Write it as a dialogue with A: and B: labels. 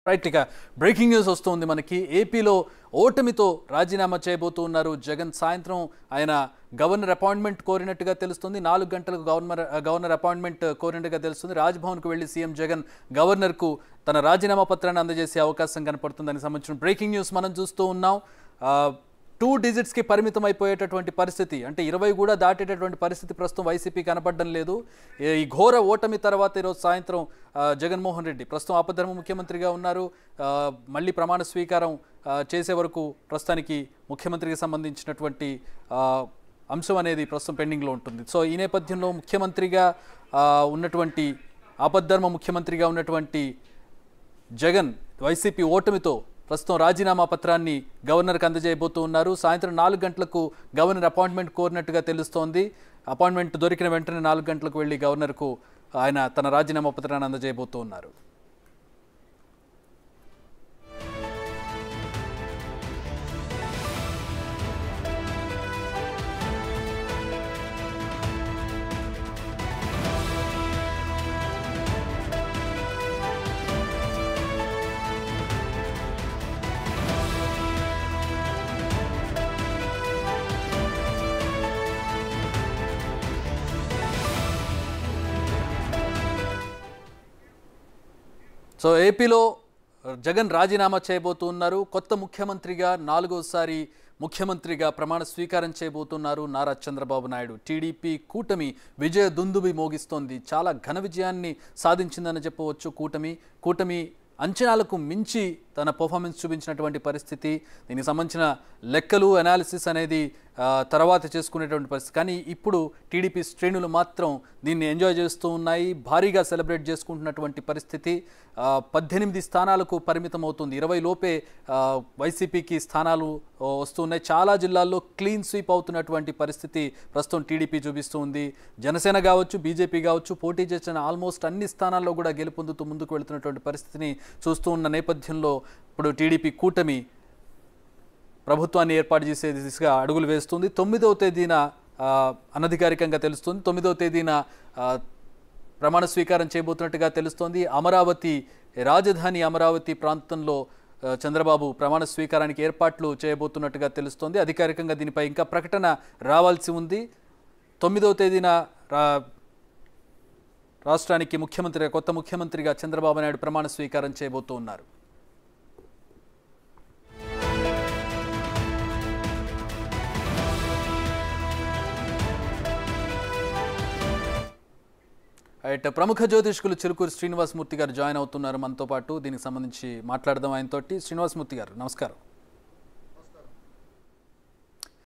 A: right ఇక breaking news వస్తుంది మనకి ఏపీలో ఓటమితో రాజీనామా చేయబోతున్నారు జగన్ సాయంత్రం ఆయన గవర్నర్ అపాయింట్మెంట్ కోరినట్టుగా తెలుస్తుంది 4 గంటలకు గవర్నర్ అపాయింట్మెంట్ కోరినట్టుగా తెలుస్తుంది రాజ్భవన్కు వెళ్లి సీఎం జగన్ గవర్నర్కు తన రాజీనామా పత్రాన్ని అందజేసే అవకాశం కనపడుతుంది దానికి సంబంధించిన బ్రేకింగ్ న్యూస్ మనం చూస్తూ ఉన్నాం 2 డిజిట్స్కి పరిమితం అయిపోయేటటువంటి పరిస్థితి అంటే 20 కూడా దాటేటటువంటి పరిస్థితి ప్రస్తుతం వైసీపీ కనపడడం లేదు ఈ ఘోర ఓటమి తర్వాత ఈరోజు సాయంత్రం జగన్మోహన్ రెడ్డి ప్రస్తుతం ఆపద్ధర్మ ముఖ్యమంత్రిగా ఉన్నారు మళ్ళీ ప్రమాణ స్వీకారం చేసే వరకు ప్రస్తుతానికి ముఖ్యమంత్రికి సంబంధించినటువంటి అంశం అనేది ప్రస్తుతం పెండింగ్లో ఉంటుంది సో ఈ నేపథ్యంలో ముఖ్యమంత్రిగా ఉన్నటువంటి ఆపద్ధర్మ ముఖ్యమంత్రిగా ఉన్నటువంటి జగన్ వైసీపీ ఓటమితో ప్రస్తుతం రాజీనామా పత్రాన్ని గవర్నర్కి అందజేయబోతూ ఉన్నారు సాయంత్రం 4 గంటలకు గవర్నర్ అపాయింట్మెంట్ కోరినట్టుగా తెలుస్తోంది అపాయింట్మెంట్ దొరికిన వెంటనే 4 గంటలకు వెళ్ళి గవర్నర్కు ఆయన తన రాజీనామా పత్రాన్ని అందజేయబోతూ ఉన్నారు సో ఏపీలో జగన్ రాజీనామా చేయబోతున్నారు కొత్త ముఖ్యమంత్రిగా 4వసారి ముఖ్యమంత్రిగా ప్రమాణ స్వీకారం చేయబోతున్నారు నారా చంద్రబాబు నాయుడు టీడీపీ కూటమి విజయ దుందుబి మోగిస్తోంది చాలా ఘన విజయాన్ని సాధించిందని చెప్పవచ్చు కూటమి అంచనాలకు మించి తన పర్ఫార్మెన్స్ చూపించినటువంటి పరిస్థితి దీనికి సంబంధించిన లెక్కలు అనాలిసిస్ అనేది తర్వాత చేసుకునేటువంటి పరిస్థితి కానీ ఇప్పుడు టీడీపీ శ్రేణులు మాత్రం దీన్ని ఎంజాయ్ చేస్తూ ఉన్నాయి భారీగా సెలబ్రేట్ చేసుకుంటున్నటువంటి పరిస్థితి 18 స్థానాలకు పరిమితం అవుతుంది 20 లోపే వైసీపీకి స్థానాలు వస్తున్నాయి చాలా జిల్లాల్లో క్లీన్ స్వీప్ అవుతున్నటువంటి పరిస్థితి ప్రస్తుతం టీడీపీ చూపిస్తూ ఉంది జనసేన కావచ్చు బీజేపీ కావచ్చు పోటీ చేసిన ఆల్మోస్ట్ అన్ని స్థానాల్లో కూడా గెలుపొందుతూ ముందుకు వెళుతున్నటువంటి పరిస్థితిని చూస్తూ ఉన్న నేపథ్యంలో ఇప్పుడు టీడీపీ కూటమి ప్రభుత్వాన్ని ఏర్పాటు చేసే దిశగా అడుగులు వేస్తుంది 9వ తేదీన అనధికారికంగా తెలుస్తుంది 9వ తేదీన ప్రమాణ స్వీకారం చేయబోతున్నట్టుగా తెలుస్తోంది అమరావతి రాజధాని అమరావతి ప్రాంతంలో చంద్రబాబు ప్రమాణ స్వీకారానికి ఏర్పాట్లు చేయబోతున్నట్టుగా తెలుస్తోంది అధికారికంగా దీనిపై ఇంకా ప్రకటన రావాల్సి ఉంది 9వ తేదీన రాష్ట్రానికి కొత్త ముఖ్యమంత్రిగా చంద్రబాబు నాయుడు ప్రమాణ స్వీకారం చేయబోతూ ఉన్నారు రైట్ ప్రముఖ జ్యోతిష్కులు చిలుకూరు శ్రీనివాసమూర్తి గారు జాయిన్ అవుతున్నారు మనతో పాటు దీనికి సంబంధించి మాట్లాడదాం ఆయనతోటి శ్రీనివాసమూర్తి గారు నమస్కారం